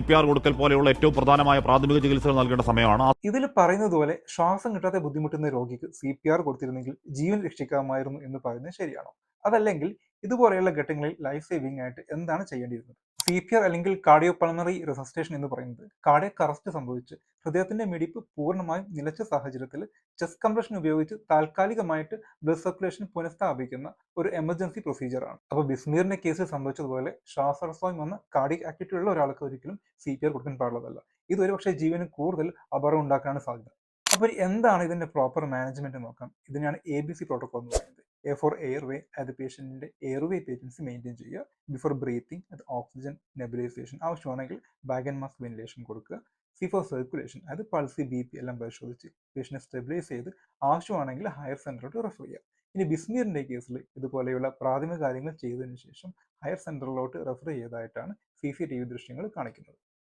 CPR കൊടുക്കൽ പോലെയുള്ള ഏറ്റവും പ്രധാനമായ പ്രാഥമിക ചികിത്സകൾ നൽകേണ്ട സമയമാണ്. ഇതിൽ പറയുന്നത് പോലെ ശ്വാസം കിട്ടാതെ ബുദ്ധിമുട്ടുന്ന രോഗിക്ക് CPR കൊടുത്തിരുന്നെങ്കിൽ ജീവൻ രക്ഷിക്കാമായിരുന്നു എന്ന് പറയുന്നത് ശരിയാണോ? അതല്ലെങ്കിൽ ഇതുപോലെയുള്ള ഘട്ടങ്ങളിൽ ലൈഫ് സേവിംഗ് ആയിട്ട് എന്താണ് ചെയ്യേണ്ടിയിരുന്നത്? CPR അല്ലെങ്കിൽ കാർഡിയോ പൾമണറി റെസിസ്റ്റേഷൻ എന്ന് പറയുന്നത് കാർഡിയക് അറസ്റ്റ് സംഭവിച്ച് ഹൃദയത്തിന്റെ മിടിപ്പ് പൂർണ്ണമായും നിലച്ച സാഹചര്യത്തിൽ ചെസ്റ്റ് കംപ്രഷൻ ഉപയോഗിച്ച് താൽക്കാലികമായിട്ട് ബ്ലഡ് സർക്കുലേഷൻ പുനഃസ്ഥാപിക്കുന്ന ഒരു എമർജൻസി പ്രൊസീജിയറാണ്. അപ്പോൾ ബിസ്മീറിന്റെ കേസിൽ സംഭവിച്ചതുപോലെ ശ്വാസതടസ്സം വന്ന കാർഡിയക് ആക്ടിവിറ്റി ഉള്ള ഒരാൾക്ക് ഒരിക്കലും CPR കൊടുക്കാൻ പാടുള്ളതല്ല. ഇത് ഒരുപക്ഷെ ജീവന് കൂടുതൽ അപകടം ഉണ്ടാക്കാനാണ് സാധ്യത. അപ്പോൾ എന്താണ് ഇതിന്റെ പ്രോപ്പർ മാനേജ്മെന്റ് നോക്കാം. ഇതിനാണ് ABC പ്രോട്ടോകോൾ എന്ന് പറയുന്നത്. A for airway, അത് പേഷ്യന്റിന്റെ എയർവേ പേഷ്യൻസി മെയിൻറ്റെയിൻ ചെയ്യുക. ബിഫോർ ബ്രീത്തിങ്, അത് ഓക്സിജൻ നെബുലൈസേഷൻ, ആവശ്യമാണെങ്കിൽ ബാഗ് ആൻഡ് മാസ്ക് വെന്റിലേഷൻ കൊടുക്കുക. C for സർക്കുലേഷൻ, അത് പൾസ് BP എല്ലാം പരിശോധിച്ച് പേഷ്യനെ സ്റ്റെബിലൈസ് ചെയ്ത് ആവശ്യമാണെങ്കിൽ ഹയർ സെന്ററിലോട്ട് റെഫർ ചെയ്യുക. ഇനി ബിസ്മീറിന്റെ കേസിൽ ഇതുപോലെയുള്ള പ്രാഥമിക കാര്യങ്ങൾ ചെയ്തതിനു ശേഷം ഹയർ സെന്ററിലോട്ട് റെഫർ ചെയ്തതായിട്ടാണ് CCTV ദൃശ്യങ്ങൾ കാണിക്കുന്നത്.